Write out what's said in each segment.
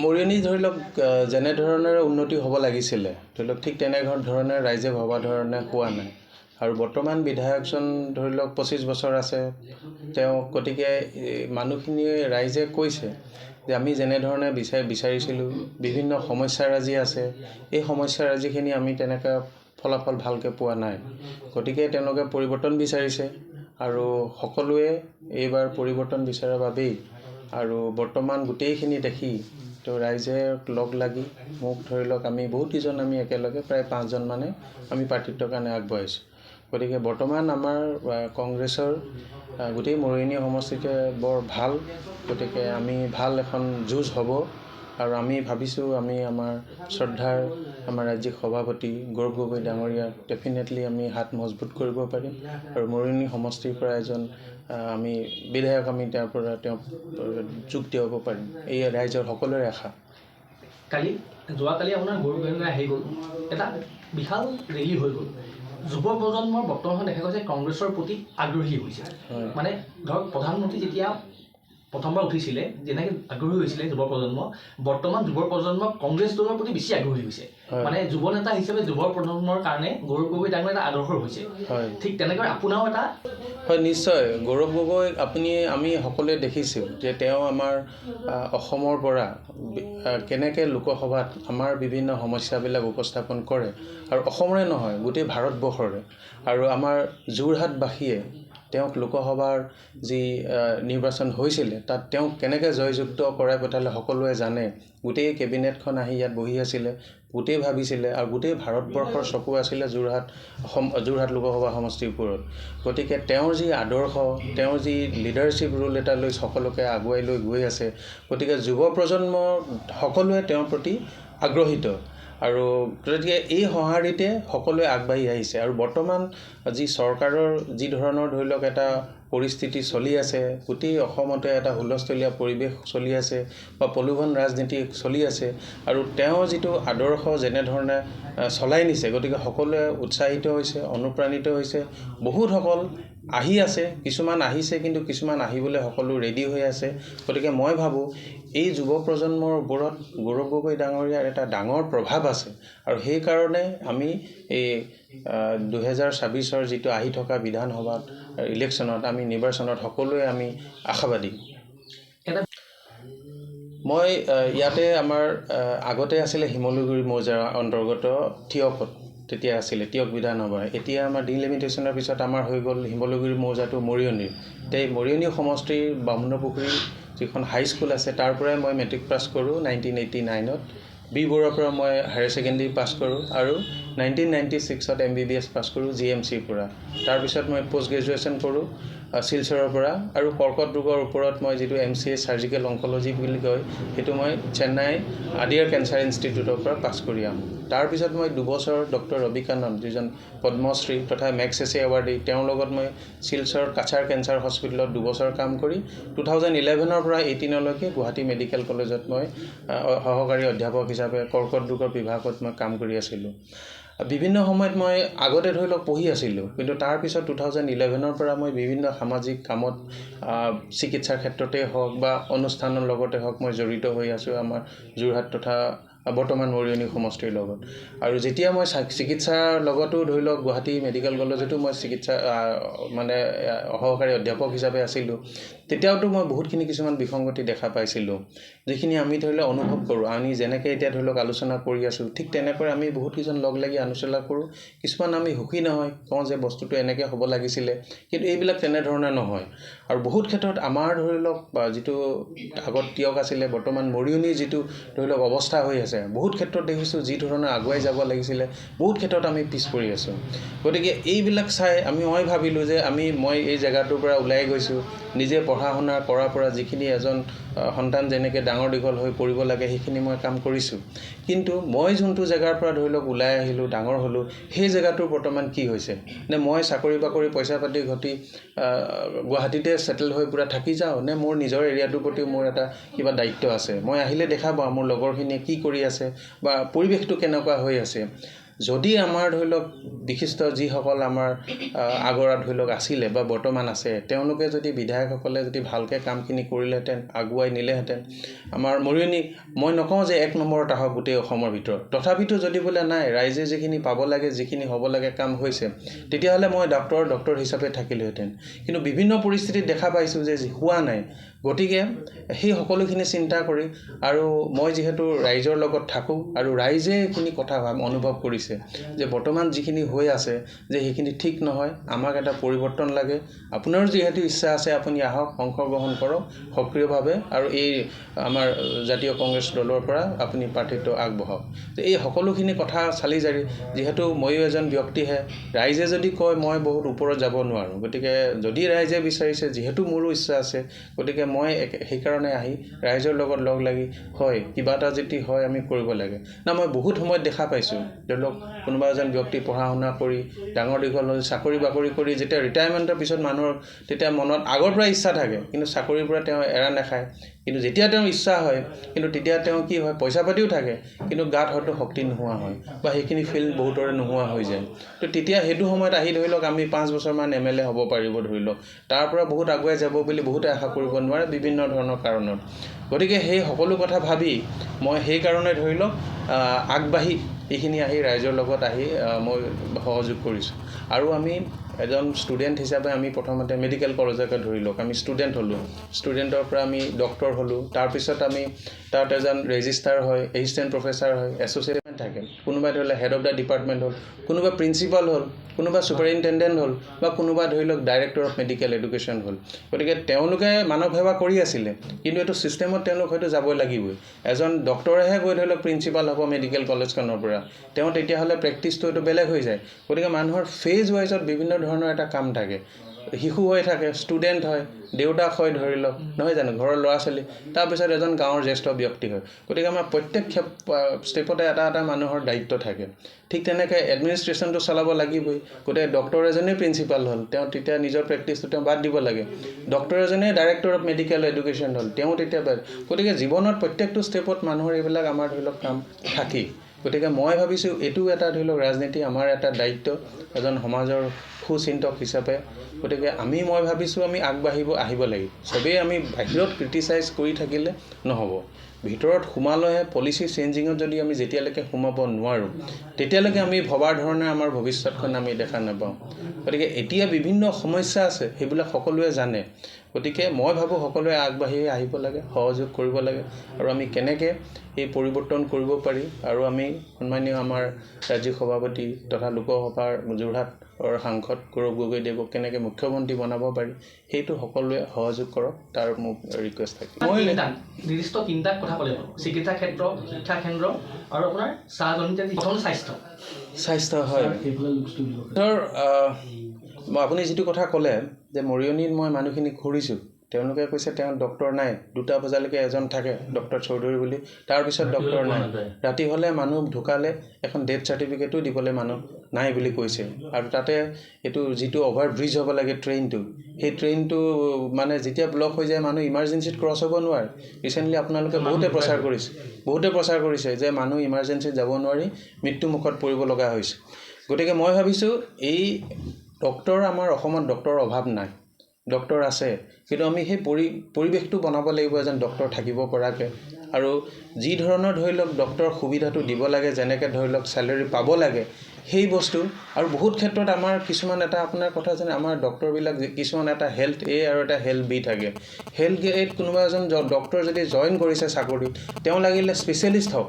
মৰিয়নি ধৰি লওক যেনে ধৰণৰ উন্নতি হ'ব লাগিছিলে ধৰি লওক ঠিক তেনে ধৰণে ৰাইজে ভবা ধৰণে হোৱা নাই আৰু বৰ্তমান বিধায়কজন ধৰি লওক 25 বছৰ আছে তেওঁ গতিকে মানুহখিনিয়ে ৰাইজে কৈছে যে আমি যেনে ধৰণে বিচাৰিছিলোঁ বিভিন্ন সমস্যাৰাজি আছে এই সমস্যাৰাজিখিনি আমি তেনেকৈ ফলাফল ভালকৈ পোৱা নাই গতিকে তেওঁলোকে পৰিৱৰ্তন বিচাৰিছে আৰু সকলোৱে এইবাৰ পৰিৱৰ্তন বিচৰাৰ বাবেই আৰু বৰ্তমান গোটেইখিনি দেখি তো ৰাইজে লগ লাগি মোক ধৰি লওক আমি বহুতকেইজন আমি একেলগে প্ৰায় 5জন মানে আমি প্ৰাৰ্থিত্বৰ কাৰণে আগবঢ়াইছোঁ গতিকে বৰ্তমান আমাৰ কংগ্ৰেছৰ গোটেই মৰিয়নি সমষ্টিতে বৰ ভাল গতিকে আমি ভাল এখন যুঁজ হ'ব আৰু আমি ভাবিছোঁ আমি আমাৰ শ্ৰদ্ধাৰ আমাৰ ৰাজ্যিক সভাপতি গৌৰৱ গগৈ ডাঙৰীয়া ডেফিনেটলি আমি হাত মজবুত কৰিব পাৰিম আৰু মৰিয়নি সমষ্টিৰ পৰা এজন আমি বিধায়ক আমি তেওঁৰ পৰা তেওঁ যোগ দিয়াব পাৰিম এই ৰাইজৰ সকলোৰে আশা যোৱাকালি আপোনাৰ গৌৰৱ গগৈ আহি গ'ল এটা বিশাল ৰেলী হৈ গ'ল যুৱ প্ৰজন্মৰ বৰ্তমান দেখা গৈছে কংগ্ৰেছৰ প্ৰতি আগ্ৰহী হৈছে মানে ধৰক প্ৰধানমন্ত্ৰী যেতিয়া প্ৰথমবাৰ উঠিছিলে যেনেকৈ আগ্ৰহী হৈছিলে যুৱ প্ৰজন্ম বৰ্তমান যুৱ প্ৰজন্ম কংগ্ৰেছ দলৰ প্ৰতি বেছি আগ্ৰহী হৈছে মানে যুৱ নেতা হিচাপে যুৱ প্ৰজন্মৰ কাৰণে গৌৰৱ গগৈ ডাঙৰ এটা আদৰ্শ হৈছে ঠিক তেনেকৈ আপোনাৰো এটা হয় নিশ্চয় গৌৰৱ গগৈ আমি সকলোৱে দেখিছোঁ যে তেওঁ আমাৰ অসমৰ পৰা কেনেকৈ লোকসভাত আমাৰ বিভিন্ন সমস্যাবিলাক উপস্থাপন কৰে আৰু অসমৰে নহয় গোটেই ভাৰতবৰ্ষৰে আৰু আমাৰ যোৰহাটবাসীয়ে তেওঁক লোকসভাৰ যি নিৰ্বাচন হৈছিলে তাত তেওঁক কেনেকৈ জয়যুক্ত কৰাই পঠালে সকলোৱে জানে গোটেই কেবিনেটখন আহি ইয়াত বহি আছিলে গোটেই ভাবিছিলে আৰু গোটেই ভাৰতবৰ্ষৰ চকু আছিলে যোৰহাট লোকসভা সমষ্টিৰ ওপৰত গতিকে তেওঁৰ যি আদৰ্শ তেওঁৰ যি লিডাৰশ্বিপ ৰোল এটা লৈ সকলোকে আগুৱাই লৈ গৈ আছে গতিকে যুৱ প্ৰজন্ম সকলোৱে তেওঁৰ প্ৰতি আগ্ৰহীত আৰু গতিকে এই সঁহাৰিতে সকলোৱে আগবাঢ়ি আহিছে আৰু বৰ্তমান যি চৰকাৰৰ যি ধৰণৰ ধৰি লওক এটা পৰিস্থিতি চলি আছে গোটেই অসমতে এটা হুলস্থলীয়া পৰিৱেশ চলি আছে বা প্ৰলোভন ৰাজনীতি চলি আছে আৰু তেওঁ যিটো আদৰ্শ যেনেধৰণে চলাই নিছে গতিকে সকলোৱে উৎসাহিত হৈছে অনুপ্ৰাণিত হৈছে বহুতসকল আহি আছে কিছুমান আহিছে কিন্তু কিছুমান আহিবলৈ সকলো ৰেডি হৈ আছে গতিকে মই ভাবোঁ এই যুৱ প্ৰজন্মৰ ওপৰত গৌৰৱ গগৈ ডাঙৰীয়াৰ এটা ডাঙৰ প্ৰভাৱ আছে আৰু সেইকাৰণে আমি এই 2026ৰ যিটো আহি থকা বিধানসভাত ইলেকশ্যনত আমি নিৰ্বাচনত সকলোৱে আমি আশাবাদী মই ইয়াতে আমাৰ আগতে আছিলে শিমলুগুৰি মৌজাৰ অন্তৰ্গত থিয়কত তেতিয়া আছিলে তিয়ক বিধানসভা এতিয়া আমাৰ ডিলিমিটেশ্যনৰ পিছত আমাৰ হৈ গ'ল শিমলুগুৰি মৌজাটো মৰিয়নিৰ এই মৰিয়নি সমষ্টিৰ বামুণপুখুৰী যিখন হাইস্কুল আছে তাৰ পৰাই মই মেট্ৰিক পাছ কৰোঁ 1989ত বি বৰুৱাৰ পৰা মই হায়াৰ ছেকেণ্ডেৰী পাছ কৰোঁ আৰু 1996ত MBBS পাছ কৰোঁ GMCৰ পৰা তাৰপিছত মই পোষ্ট গ্ৰেজুৱেশ্যন কৰোঁ শিলচৰৰ পৰা আৰু কৰ্কট ৰোগৰ ওপৰত মই যিটো MCA চাৰ্জিকেল অংকলজি বুলি কয় সেইটো মই চেন্নাই আদিয়াৰ কেঞ্চাৰ ইনষ্টিটিউটৰ পৰা পাছ কৰি আহোঁ তাৰপিছত মই 2 বছৰ ডক্টৰ ৰবি কানন যিজন পদ্মশ্ৰী তথা মেগছেছে এৱাৰ্ডী তেওঁৰ লগত মই শিলচৰ কাছাৰ কেঞ্চাৰ হস্পিটেলত 2 বছৰ কাম কৰি 2011ৰ পৰা 18লৈকে গুৱাহাটী মেডিকেল কলেজত মই সহকাৰী অধ্যাপক হিচাপে কৰ্কট ৰোগৰ বিভাগত মই কাম কৰি আছিলোঁ বিভিন্ন সময়ত মই আগতে ধৰি লওক পঢ়ি আছিলোঁ কিন্তু তাৰপিছত 2011ৰ পৰা মই বিভিন্ন সামাজিক কামত চিকিৎসাৰ ক্ষেত্ৰতে হওক বা অনুষ্ঠানৰ লগতে হওক মই জড়িত হৈ আছোঁ আমাৰ যোৰহাট তথা বৰ্তমান মৰিয়নি সমষ্টিৰ লগত আৰু যেতিয়া মই চিকিৎসাৰ লগতো ধৰি লওক গুৱাহাটী মেডিকেল কলেজতো মই চিকিৎসা মানে সহকাৰী অধ্যাপক হিচাপে আছিলোঁ তেতিয়াওতো মই বহুতখিনি কিছুমান বিসংগতি দেখা পাইছিলোঁ যিখিনি আমি ধৰি লওক অনুভৱ কৰোঁ আমি যেনেকৈ এতিয়া ধৰি লওক আলোচনা কৰি আছোঁ ঠিক তেনেকৈ আমি বহুতকেইজন লগ লাগি আলোচনা কৰোঁ কিছুমান আমি সুখী নহয় কওঁ যে বস্তুটো এনেকৈ হ'ব লাগিছিলে কিন্তু এইবিলাক তেনেধৰণে নহয় আৰু বহুত ক্ষেত্ৰত আমাৰ ধৰি লওক যিটো আগত তিয়ক আছিলে বৰ্তমান মৰিয়নিৰ যিটো ধৰি লওক অৱস্থা হৈ আছে বহুত ক্ষেত্ৰত দেখিছোঁ যি ধৰণে আগুৱাই যাব লাগিছিলে বহুত ক্ষেত্ৰত আমি পিছ পৰি আছোঁ গতিকে এইবিলাক চাই মই ভাবিলোঁ যে মই এই জেগাটোৰ পৰা ওলাই গৈছোঁ নিজে পঢ়া শুনা কৰাৰ পৰা যিখিনি এজন সন্তান যেনেকৈ ডাঙৰ দীঘল হৈ পৰিব লাগে সেইখিনি মই কাম কৰিছোঁ কিন্তু মই যোনটো জেগাৰ পৰা ধৰি লওক ওলাই আহিলোঁ ডাঙৰ হ'লোঁ সেই জেগাটোৰ বৰ্তমান কি হৈছে নে মই চাকৰি বাকৰি পইচা পাতি ঘটি গুৱাহাটীতে সেটেল হৈ পুৰা থাকি যাওঁ নে মোৰ নিজৰ এৰিয়াটোৰ প্ৰতি মোৰ এটা কিবা দায়িত্ব আছে মই আহিলে দেখা পাওঁ মোৰ লগৰখিনিয়ে কি কৰি আছে বা পৰিৱেশটো কেনেকুৱা হৈ আছে যদি আমাৰ ধৰি লওক বিশিষ্ট যিসকল আমাৰ আগৰা ধৰি লওক আছিলে বা বৰ্তমান আছে তেওঁলোকে যদি বিধায়কসকলে যদি ভালকৈ কামখিনি কৰিলেহেঁতেন আগুৱাই নিলেহেঁতেন আমাৰ মৰিয়নি মই নকওঁ যে 1 নম্বৰত আহক গোটেই অসমৰ ভিতৰত তথাপিতো যদি বোলে নাই ৰাইজে যিখিনি পাব লাগে যিখিনি হ'ব লাগে কাম হৈছে তেতিয়াহ'লে মই ডক্টৰ হিচাপে থাকিলোহেঁতেন কিন্তু বিভিন্ন পৰিস্থিতিত দেখা পাইছোঁ যে হোৱা নাই গতিকে সেই সকলোখিনি চিন্তা কৰি আৰু মই যিহেতু ৰাইজৰ লগত থাকোঁ আৰু ৰাইজে এইখিনি কথা অনুভৱ কৰিছে যে বৰ্তমান যিখিনি হৈ আছে যে সেইখিনি ঠিক নহয় আমাক এটা পৰিৱৰ্তন লাগে আপোনাৰো যিহেতু ইচ্ছা আছে আপুনি আহক অংশগ্ৰহণ কৰক সক্ৰিয়ভাৱে আৰু এই আমাৰ জাতীয় কংগ্ৰেছ দলৰ পৰা আপুনি প্ৰাৰ্থিত্ব আগবঢ়াওক এই সকলোখিনি কথা চালি জাৰি যিহেতু ময়ো এজন ব্যক্তিহে ৰাইজে যদি কয় মই বহুত ওপৰত যাব নোৱাৰোঁ গতিকে যদি ৰাইজে বিচাৰিছে যিহেতু মোৰো ইচ্ছা আছে গতিকে মই সেইকাৰণে আহি ৰাইজৰ লগত লগ লাগি হয় কিবা এটা যদি হয় আমি কৰিব লাগে না মই বহুত সময়ত দেখা পাইছোঁ ধৰি লওক কোনোবা এজন ব্যক্তি পঢ়া শুনা কৰি ডাঙৰ দীঘল হ'ল চাকৰি বাকৰি কৰি যেতিয়া ৰিটায়াৰমেণ্টৰ পিছত মানুহৰ তেতিয়া মনত আগৰ পৰা ইচ্ছা থাকে কিন্তু চাকৰিৰ পৰা তেওঁ এৰা নাখায় কিন্তু যেতিয়া তেওঁৰ ইচ্ছা হয় কিন্তু তেতিয়া তেওঁ কি হয় পইচা পাতিও থাকে কিন্তু গাত হয়তো শক্তি নোহোৱা হয় বা সেইখিনি ফিল বহুতৰে নোহোৱা হৈ যায় তো তেতিয়া সেইটো সময়ত আহি ধৰি লওক আমি 5 বছৰমান MLA হ'ব পাৰিব ধৰি লওক তাৰ পৰা বহুত আগুৱাই যাব বুলি বহুতে আশা কৰিব নোৱাৰে বিভিন্ন ধৰণৰ কাৰণত গতিকে সেই সকলো কথা ভাবি মই সেইকাৰণে ধৰি লওক আগবাঢ়ি এইখিনি আহি ৰাইজৰ লগত আহি মই সহযোগ কৰিছোঁ আৰু আমি এজন ষ্টুডেণ্ট হিচাপে আমি প্ৰথমতে মেডিকেল কলেজকে ধৰি লওক আমি ষ্টুডেণ্ট হ'লোঁ ষ্টুডেণ্টৰ পৰা আমি ডক্টৰ হ'লোঁ তাৰপিছত আমি তাত এজন ৰেজিষ্টাৰ হয় এছিষ্টেণ্ট প্ৰফেচাৰ হয় এছ'চিয়েট থাকে কোনোবাই ধৰি লওক হেড অফ দ্য ডিপাৰ্টমেণ্ট হ'ল কোনোবা প্ৰিন্সিপাল হ'ল কোনোবা ছুপাৰিনটেণ্ডেণ্ট হ'ল বা কোনোবা ধৰি লওক ডাইৰেক্টৰ অফ মেডিকেল এডুকেশ্যন হ'ল গতিকে তেওঁলোকে মানৱ সেৱা কৰি আছিলে কিন্তু এইটো ছিষ্টেমত তেওঁলোক হয়তো যাবই লাগিবই এজন ডক্টৰেহে গৈ ধৰি লওক প্ৰিন্সিপাল হ'ব মেডিকেল কলেজখনৰ পৰা তেওঁ তেতিয়াহ'লে প্ৰেক্টিছটো এইটো বেলেগ হৈ যায় গতিকে মানুহৰ ফেজ ৱাইজত বিভিন্ন ধৰণৰ এটা কাম থাকে শিশু হৈ থাকে ষ্টুডেণ্ট হয় দেউতাক হয় ধৰি লওক নহয় জানো ঘৰৰ ল'ৰা ছোৱালী তাৰপিছত এজন গাঁৱৰ জ্যেষ্ঠ ব্যক্তি হয় গতিকে আমাৰ প্ৰত্যেক ষ্টেপতে এটা এটা মানুহৰ দায়িত্ব থাকে ঠিক তেনেকৈ এডমিনিষ্ট্ৰেশ্যনটো চলাব লাগিবই গতিকে ডক্টৰ এজনেই প্ৰিন্সিপাল হ'ল তেওঁ তেতিয়া নিজৰ প্ৰেক্টিছটো তেওঁ বাদ দিব লাগে ডক্টৰ এজনেই ডাইৰেক্টৰ অফ মেডিকেল এডুকেশ্যন হ'ল তেওঁ তেতিয়া বাদ গতিকে জীৱনত প্ৰত্যেকটো ষ্টেপত মানুহৰ এইবিলাক আমাৰ ধৰি লওক কাম থাকেই গতিকে মই ভাবিছোঁ এইটো এটা ধৰি লওক ৰাজনীতি আমাৰ এটা দায়িত্ব এজন সমাজৰ সুচিন্তক হিচাপে গতিকে মই ভাবিছোঁ আমি আহিব লাগিব চবেই আমি বাহিৰত ক্ৰিটিচাইজ কৰি থাকিলে নহ'ব ভিতৰত সোমালৈহে পলিচি চেঞ্জিঙত যদি আমি যেতিয়ালৈকে সোমাব নোৱাৰোঁ তেতিয়ালৈকে আমি ভবাৰ ধৰণে আমাৰ ভৱিষ্যতখন আমি দেখা নাপাওঁ গতিকে এতিয়া বিভিন্ন সমস্যা আছে সেইবিলাক সকলোৱে জানে গতিকে মই ভাবোঁ সকলোৱে আগবাঢ়ি আহিব লাগে সহযোগ কৰিব লাগে আৰু আমি কেনেকৈ এই পৰিৱৰ্তন কৰিব পাৰি আৰু আমি সন্মানীয় আমাৰ ৰাজ্যিক সভাপতি তথা লোকসভাৰ যোৰহাটৰ সাংসদ গৌৰৱ গগৈদেৱক কেনেকৈ মুখ্যমন্ত্ৰী বনাব পাৰি সেইটো সকলোৱে সহযোগ কৰক তাৰ মোক ৰিকুৱেষ্ট থাকে মই নিৰ্দিষ্ট 3টা কথা ক'লে চিকিৎসা ক্ষেত্ৰ শিক্ষা কেন্দ্ৰ আৰু আপোনাৰ চাহ জনিত প্ৰথম স্বাস্থ্য হয় ধৰ আপুনি যিটো কথা ক'লে যে মৰিয়নিত মই মানুহখিনি ঘূৰিছোঁ তেওঁলোকে কৈছে তেওঁ ডক্টৰ নাই 2টা বজালৈকে এজন থাকে ডক্টৰ চৌধুৰী বুলি তাৰপিছত ডক্টৰ নাই ৰাতি হ'লে মানুহ ঢুকালে এখন ডেথ চাৰ্টিফিকেটো দিবলৈ মানুহ নাই বুলি কৈছে আৰু তাতে এইটো যিটো অভাৰ ব্ৰিজ হ'ব লাগে ট্ৰেইনটো সেই ট্ৰেইনটো মানে যেতিয়া ব্লক হৈ যায় মানুহ ইমাৰ্জেঞ্চিত ক্ৰছ হ'ব নোৱাৰে ৰিচেণ্টলি আপোনালোকে বহুতে প্ৰচাৰ কৰিছে যে মানুহ ইমাৰ্জেঞ্চিত যাব নোৱাৰি মৃত্যুমুখত পৰিব লগা হৈছে গতিকে মই ভাবিছোঁ এই ডক্টৰ আমাৰ অসমত ডক্টৰৰ অভাৱ নাই ডক্টৰ আছে কিন্তু আমি সেই পৰিৱেশটো বনাব লাগিব এজন ডক্টৰ থাকিব পৰাকৈ আৰু যি ধৰণৰ ধৰি লওক ডক্টৰ সুবিধাটো দিব লাগে যেনেকৈ ধৰি লওক চেলেৰি পাব লাগে সেই বস্তু আৰু বহুত ক্ষেত্ৰত আমাৰ কিছুমান এটা আপোনাৰ কথা যেনে আমাৰ ডক্টৰবিলাক কিছুমান এটা হেল্থ এ আৰু এটা হেল্থ বি থাকে হেল্থ এত কোনোবা এজন ডক্টৰ যদি জইন কৰিছে চাকৰিত তেওঁ লাগিলে স্পেচিয়েলিষ্ট হওক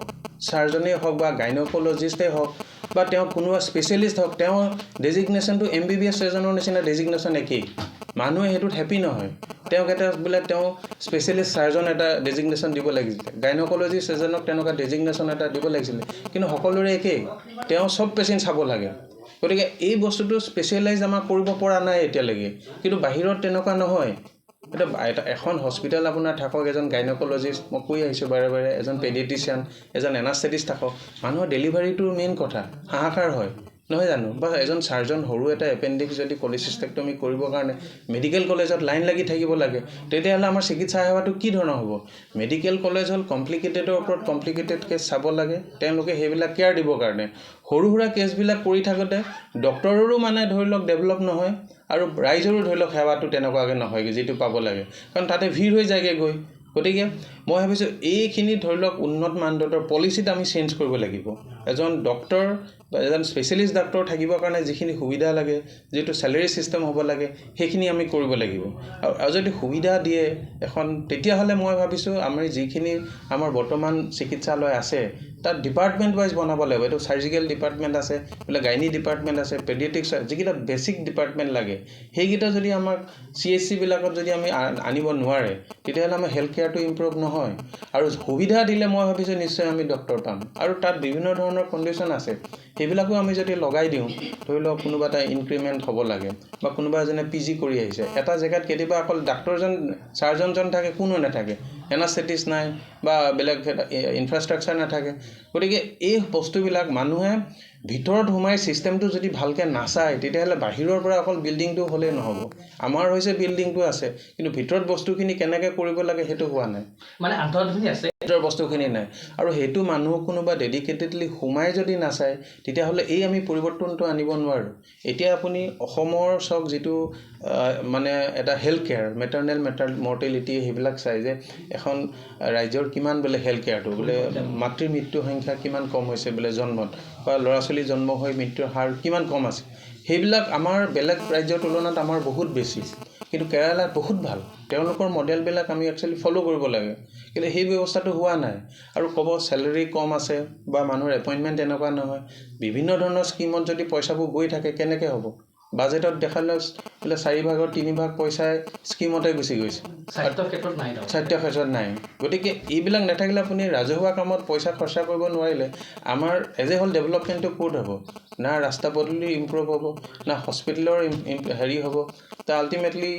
চাৰ্জনেই হওক বা গাইনকলজিষ্টেই হওক বা তেওঁ কোনোবা স্পেচিয়েলিষ্ট হওক তেওঁ ডেজিগনেশ্যনটো MBBS এজনৰ নিচিনা ডেজিগনেশ্যন একেই মানুহে সেইটোত হেপি নহয় তেওঁক এটা বোলে তেওঁ স্পেচিয়েলিষ্ট চাৰ্জন এটা ডেজিগনেশ্যন দিব লাগিছিলে গাইনকলজিষ্ট এজনক তেনেকুৱা ডেজিগনেশ্যন এটা দিব লাগিছিলে কিন্তু সকলোৰে একেই তেওঁ চব পেচেণ্ট চাব লাগে গতিকে এই বস্তুটো স্পেচিয়েলাইজ আমাৰ কৰিব পৰা নাই এতিয়ালৈকে কিন্তু বাহিৰত তেনেকুৱা নহয় এখন হস্পিটেল আপোনাৰ থাকক এজন গাইনকলজিষ্ট মই কৈ আহিছোঁ বাৰে এজন পেডিয়াট্ৰিচিয়ান এজন এনাস্থেটিষ্ট থাকক মানুহৰ ডেলিভাৰীটোৰ মেইন কথা হাহাকাৰ হয় নহয় জানো? বা এজন চাৰ্জন সৰু এটা এপেণ্ডিক্স যদি কলিচিষ্টেক্টমি কৰিবৰ কাৰণে মেডিকেল কলেজত লাইন লাগি থাকিব লাগে, তেতিয়াহ'লে আমাৰ চিকিৎসা সেৱাটো কি ধৰণৰ হ'ব? মেডিকেল কলেজ হ'ল কমপ্লিকেটেডৰ ওপৰত কমপ্লিকেটেড কেছ চাব লাগে, তেওঁলোকে সেইবিলাক কেয়াৰ দিবৰ কাৰণে। সৰু সুৰা কেছবিলাক কৰি থাকোঁতে ডক্টৰৰো মানে ধৰি লওক ডেভেলপ নহয়, আৰু ৰাইজৰো ধৰি লওক সেৱাটো তেনেকুৱাকৈ নহয়গৈ যিটো পাব লাগে, কাৰণ তাতে ভিৰ হৈ যায়গৈ গৈ। গতিকে মই ভাবিছোঁ এইখিনি ধৰি লওক উন্নত মানদণ্ডৰ পলিচিত আমি চেঞ্জ কৰিব লাগিব। এজন ডক্টৰ বা এজন স্পেচিয়েলিষ্ট ডাক্তৰ থাকিবৰ কাৰণে যিখিনি সুবিধা লাগে, যিটো চেলেৰি ছিষ্টেম হ'ব লাগে, সেইখিনি আমি কৰিব লাগিব। আৰু যদি সুবিধা দিয়ে এখন, তেতিয়াহ'লে মই ভাবিছোঁ আমি যিখিনি আমাৰ বৰ্তমান চিকিৎসালয় আছে তাত ডিপাৰ্টমেণ্ট ৱাইজ বনাব লাগিব। এইটো চাৰ্জিকেল ডিপাৰ্টমেণ্ট আছে, বোলে গাইনী ডিপাৰ্টমেণ্ট আছে, পেডিয়াট্ৰিক্স, যিকেইটা বেছিক ডিপাৰ্টমেণ্ট লাগে সেইকেইটা যদি আমাক CHC-বিলাকত যদি আমি আনিব নোৱাৰে, তেতিয়াহ'লে আমাৰ হেল্থ কেয়াৰটো ইম্প্ৰুভ নহয়। আৰু সুবিধা দিলে মই ভাবিছোঁ নিশ্চয় আমি ডক্টৰ পাম। আৰু তাত বিভিন্ন ধৰণৰ কণ্ডিশ্যন আছে, সেইবিলাকো আমি যদি লগাই দিওঁ, ধৰি লওক কোনোবা এটা ইনক্ৰিমেণ্ট হ'ব লাগে, বা কোনোবা এজনে PG কৰি আহিছে, এটা জেগাত কেতিয়াবা অকল ডাক্তৰজন চাৰ্জনজন থাকে, কোনো নাথাকে, এনাস্থেটিষ্ট নাই বা বেলেগ ইনফ্ৰাষ্ট্ৰাকচাৰ নাথাকে। গতিকে এই বস্তুবিলাক মানুহে ভিতৰত সোমাই ছিষ্টেমটো যদি ভালকৈ নাচায়, তেতিয়াহ'লে বাহিৰৰ পৰা অকল বিল্ডিংটো হ'লেই নহ'ব। আমাৰ হৈছে বিল্ডিংটো আছে, কিন্তু ভিতৰত বস্তুখিনি কেনেকৈ কৰিব লাগে সেইটো হোৱা নাই, মানে আন্তঃগাঁথনি আছে, ভিতৰৰ বস্তুখিনি নাই। আৰু সেইটো মানুহ কোনোবা ডেডিকেটেডলি সোমাই যদি নাচায়, তেতিয়াহ'লে এই আমি পৰিৱৰ্তনটো আনিব নোৱাৰোঁ। এতিয়া আপুনি অসমৰ চাওক, যিটো মানে এটা হেল্থ কেয়াৰ, মেটাৰ্নেল মৰ্টেলিটি, সেইবিলাক চাই যে এখন ৰাজ্যৰ কিমান বোলে হেল্থ কেয়াৰটো বোলে মাতৃ মৃত্যু সংখ্যা কিমান কম হৈছে বোলে জন্মত, বা ল'ৰা ছোৱালী জন্ম হৈ মৃত্যুৰ হাৰ কিমান কম আছে, সেইবিলাক আমাৰ বেলেগ ৰাজ্যৰ তুলনাত আমাৰ বহুত বেছি। কিন্তু কেৰালাত বহুত ভাল, তেওঁলোকৰ মডেলবিলাক আমি একচুৱেলি ফ'ল' কৰিব লাগে, কিন্তু সেই ব্যৱস্থাটো হোৱা নাই। আৰু ক'ব চেলেৰি কম আছে বা মানুহৰ এপইণ্টমেণ্ট এনেকুৱা নহয়, বিভিন্ন ধৰণৰ স্কীমত যদি পইচাবোৰ গৈ থাকে কেনেকৈ হ'ব? বাজেটত দেখালে বোলে 4/3 3/3 পইচাই স্কীমতে গুচি গৈছে, স্বাস্থ্যৰ ক্ষেত্ৰত নাই, স্বাস্থ্য ক্ষেত্ৰত নাই। গতিকে এইবিলাক নাথাকিলে আপুনি ৰাজহুৱা কামত পইচা খৰচা কৰিব নোৱাৰিলে আমাৰ এজ এ হ'ল ডেভেলপমেণ্টটো ক'ত হ'ব? না ৰাস্তা পদূলি ইম্প্ৰুভ হ'ব, না হস্পিটেলৰ হেৰি হ'ব। তা আল্টিমেটলি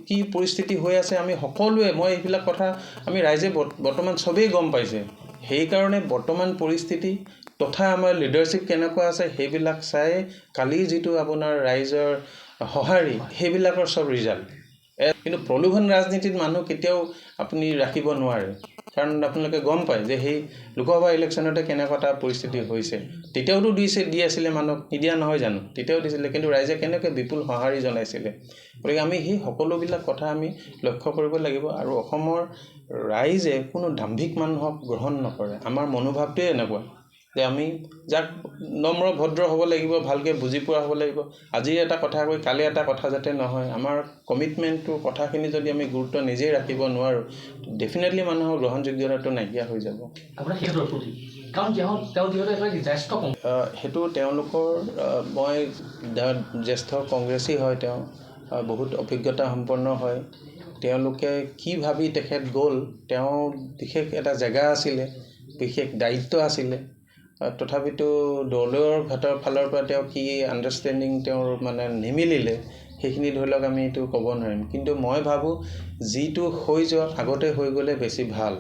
কি পৰিস্থিতি হৈ আছে আমি সকলোৱে, মই এইবিলাক কথা আমি ৰাইজে বৰ্তমান চবেই গম পাইছে। সেইকাৰণে বৰ্তমান পৰিস্থিতি তথা আমাৰ লিডাৰশ্বিপ কেনেকুৱা আছে সেইবিলাক চাই কালি যিটো আপোনাৰ ৰাইজৰ সঁহাৰি, সেইবিলাকৰ চব ৰিজাল্ট। কিন্তু প্ৰলোভন ৰাজনীতিত মানুহ কেতিয়াও আপুনি ৰাখিব নোৱাৰে, কাৰণ আপোনালোকে গম পায় যে সেই লোকসভা ইলেকশ্যনতে কেনেকুৱা এটা পৰিস্থিতি হৈছে। তেতিয়াওতো দি আছিলে মানুহক, নিদিয়া নহয় জানো? তেতিয়াও দিছিলে, কিন্তু ৰাইজে কেনেকৈ বিপুল সঁহাৰি জনাইছিলে। গতিকে আমি সেই সকলোবিলাক কথা আমি লক্ষ্য কৰিব লাগিব। আৰু অসমৰ ৰাইজে কোনো দাম্ভিক মানুহক গ্ৰহণ নকৰে। আমাৰ মনোভাৱটোৱে এনেকুৱা যে আমি যাক নম্ৰ ভদ্ৰ হ'ব লাগিব, ভালকৈ বুজি পোৱা হ'ব লাগিব। আজি এটা কথা কৈ কালি এটা কথা যাতে নহয়, আমাৰ কমিটমেণ্টটো কথাখিনি যদি আমি গুৰুত্ব নিজেই ৰাখিব নোৱাৰোঁ, ডেফিনেটলি মানুহৰ গ্ৰহণযোগ্যতাটো নাইকিয়া হৈ যাব। আপোনাৰ সেইটোৰ প্ৰতি, কাৰণ তেওঁ যিহেতু এগৰাকী জ্যেষ্ঠ সেইটো তেওঁলোকৰ, মই জ্যেষ্ঠ কংগ্ৰেছী হয়, তেওঁ বহুত অভিজ্ঞতা সম্পন্ন হয়। তেওঁলোকে কি ভাবি তেখেত গ'ল, তেওঁ বিশেষ এটা জেগা আছিলে, বিশেষ দায়িত্ব আছিলে, তথাপিতো দলৰ ফালৰ পৰা তেওঁ কি আণ্ডাৰষ্টেণ্ডিং তেওঁৰ মানে নিমিলিলে, সেইখিনি ধৰি লওক আমি এইটো ক'ব নোৱাৰিম। কিন্তু মই ভাবোঁ যিটো হৈ যোৱা আগতে হৈ গ'লে বেছি ভাল,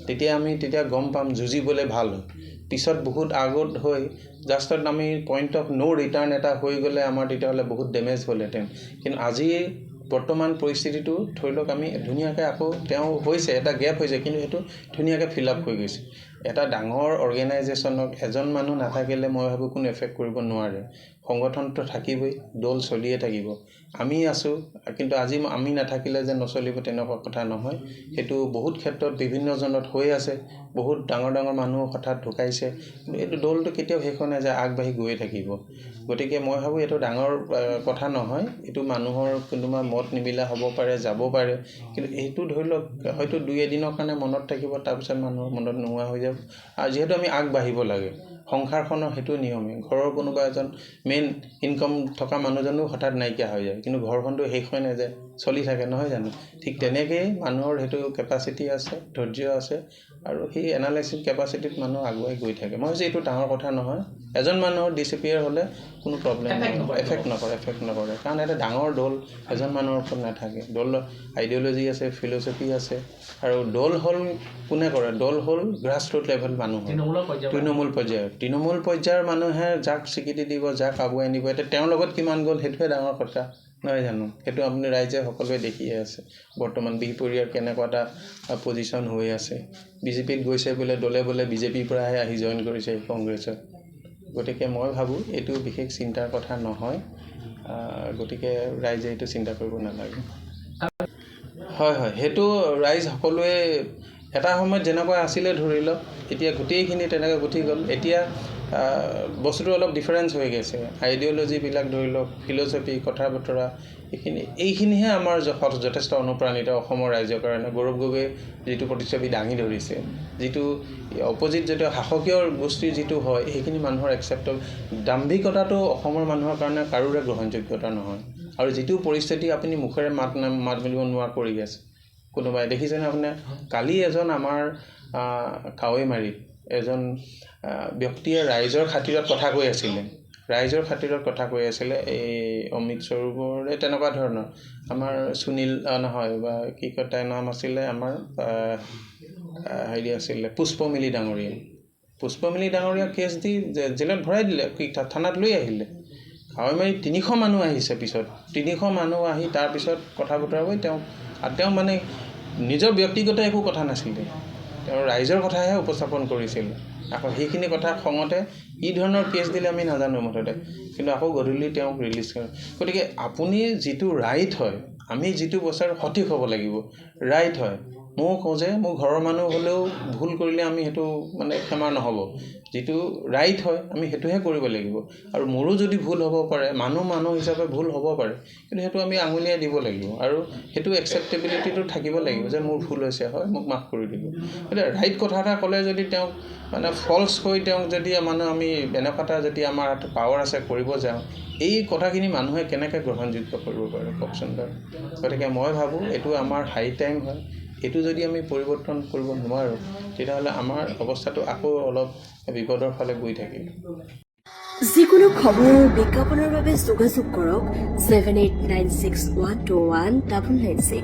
তেতিয়া গম পাম যুঁজিবলৈ ভাল হয়। পিছত বহুত আগত হৈ জাষ্টত আমি পইণ্ট অফ ন' ৰিটাৰ্ণ এটা হৈ গ'লে আমাৰ তেতিয়াহ'লে বহুত ডেমেজ হ'লহেঁতেন। কিন্তু আজি বৰ্তমান পৰিস্থিতিটো ধৰি লওক আমি ধুনীয়াকৈ আকৌ তেওঁ হৈছে, এটা গেপ হৈছে, কিন্তু সেইটো ধুনীয়াকৈ ফিল আপ হৈ গৈছে। এটা ডাঙৰ অৰ্গেনাইজেশ্যনক এজন মানুহ নাথাকিলে মই ভাবোঁ কোনো এফেক্ট কৰিব নোৱাৰে। সংগঠনটো থাকিবই, দল চলিয়ে থাকিব। আমি আছোঁ, কিন্তু আজি আমি নাথাকিলে যে নচলিব তেনেকুৱা কথা নহয়। সেইটো বহুত ক্ষেত্ৰত বিভিন্নজনত হৈ আছে, বহুত ডাঙৰ ডাঙৰ মানুহ হঠাৎ ঢুকাইছে, কিন্তু এইটো দলটো কেতিয়াও শেষ হৈ নাযায়, আগবাঢ়ি গৈয়ে থাকিব। গতিকে মই ভাবোঁ এইটো ডাঙৰ কথা নহয়, এইটো মানুহৰ কোনোবা মত নিমিলা হ'ব পাৰে, যাব পাৰে, কিন্তু এইটো ধৰি লওক হয়তো 2-এদিনৰ কাৰণে মনত থাকিব, তাৰপিছত মানুহৰ মনত নোহোৱা হৈ যাব। আৰু যিহেতু আমি আগবাঢ়িব লাগে, সংসাৰখনৰ সেইটো নিয়মে, ঘৰৰ কোনোবা এজন মেইন ইনকম থকা মানুহজনো হঠাৎ নাইকিয়া হৈ যায়, কিন্তু ঘৰখনটো শেষ হৈ নাযায়। চলি থাকে নহয় জানো ঠিক তেনেকেই মানুহৰ সেইটো কেপাচিটি আছে ধৈৰ্য আছে আৰু সেই এনালাইচিছ কেপাচিটিত মানুহ আগুৱাই গৈ থাকে মই ভাবিছোঁ এইটো ডাঙৰ কথা নহয় এজন মানুহৰ ডিচিপিয়াৰ হ'লে কোনো প্ৰব্লেম নহয় এফেক্ট নকৰে কাৰণ এটা ডাঙৰ দল এজন মানুহৰ ওপৰত নাথাকে দল আইডিঅ'লজি আছে ফিলচফি আছে আৰু দল হ'ল কোনে কৰে দল হ'ল গ্ৰাছ ৰুট লেভেল মানুহ তৃণমূল পৰ্যায়ৰ মানুহে যাক স্বীকৃতি দিব যাক আগুৱাই নিব এতিয়া তেওঁৰ লগত কিমান গ'ল সেইটোৱে ডাঙৰ কথা নহয় জানো সেইটো আপুনি ৰাইজে সকলোৱে দেখিয়ে আছে বৰ্তমান বিহপুৰীয়াৰ কেনেকুৱা এটা পজিশ্যন হৈ আছে বিজেপিত গৈছে বোলে দলে বোলে বিজেপিৰ পৰাহে আহি জইন কৰিছে কংগ্ৰেছত গতিকে মই ভাবোঁ এইটো বিশেষ চিন্তাৰ কথা নহয় গতিকে ৰাইজে এইটো চিন্তা কৰিব নালাগে হয় সেইটো ৰাইজ সকলোৱে এটা সময়ত যেনেকুৱা আছিলে ধৰি লওক এতিয়া গোটেইখিনি তেনেকৈ গুঠি গ'ল এতিয়া বস্তুটো অলপ ডিফাৰেঞ্চ হৈ গৈছে আইডিঅ'লজিবিলাক ধৰি লওক ফিলচফি কথা বতৰা এইখিনিহে আমাৰ যথেষ্ট অনুপ্ৰাণিত অসমৰ ৰাইজৰ কাৰণে গৌৰৱ গগৈয়ে যিটো প্ৰতিচ্ছবি দাঙি ধৰিছে যিটো অপজিট যিটো শাসকীয় গোষ্ঠীৰ যিটো হয় সেইখিনি মানুহৰ একচেপ্টেবল দাম্ভিকতাটো অসমৰ মানুহৰ কাৰণে কাৰোৰে গ্ৰহণযোগ্যতা নহয় আৰু যিটো পৰিস্থিতি আপুনি মুখেৰে মাত মেলিব নোৱাৰা কৰি আছে কোনোবাই দেখিছেনে আপুনি কালি এজন আমাৰ কাৱৈমাৰীত এজন ব্যক্তিয়ে ৰাইজৰ খাতিৰত কথা কৈ আছিলে এই অমিত স্বৰূপৰে তেনেকুৱা ধৰণৰ আমাৰ সুনীল নহয় বা কি কয় তাইৰ নাম আছিলে আমাৰ হেৰি আছিলে পুষ্পমিলি ডাঙৰীয়া কেছ দি জেলত ভৰাই দিলে থানাত লৈ আহিলে কাৱৈমাৰীত 300 মানুহ আহিছে পিছত 300 মানুহ আহি তাৰপিছত কথা বতৰা হৈ তেওঁ মানে নিজৰ ব্যক্তিগত একো কথা নাছিলে তেওঁ ৰাইজৰ কথাহে উপস্থাপন কৰিছিল আকৌ সেইখিনি কথা খঙতে কি ধৰণৰ কেছ দিলে আমি নাজানো মুঠতে কিন্তু আকৌ গধূলি তেওঁক ৰিলিজ কৰে গতিকে আপুনি যিটো ৰাইট হয় আমি যিটো বছৰ সঠিক হ'ব লাগিব ৰাইট হয় মই কওঁ যে মোৰ ঘৰৰ মানুহ হ'লেও ভুল কৰিলে আমি সেইটো মানে ক্ষমা নহ'ব যিটো ৰাইট হয় আমি সেইটোহে কৰিব লাগিব আৰু মোৰো যদি ভুল হ'ব পাৰে মানুহ হিচাপে ভুল হ'ব পাৰে কিন্তু সেইটো আমি আঙুলিয়াই দিব লাগিব আৰু সেইটো একচেপ্টেবিলিটিটো থাকিব লাগিব যে মোৰ ভুল হৈছে হয় মোক মাফ কৰি দিব এতিয়া ৰাইট কথা এটা ক'লে যদি তেওঁক মানে ফলছ হৈ তেওঁক যদি আমি এনেকুৱা এটা যদি আমাৰ হাতত পাৱাৰ আছে কৰিব যাওঁ এই কথাখিনি মানুহে কেনেকৈ গ্ৰহণযোগ্য কৰিব পাৰে কওকচোন বাৰু গতিকে মই ভাবোঁ এইটো আমাৰ হাই টাইম হয় এইটো যদি আমি পৰিৱৰ্তন কৰিব নোৱাৰোঁ তেতিয়াহ'লে আমাৰ অৱস্থাটো আকৌ অলপ বিপদৰ ফালে গৈ থাকিব যিকোনো খবৰ আৰু বিজ্ঞাপনৰ বাবে যোগাযোগ কৰক 7896121996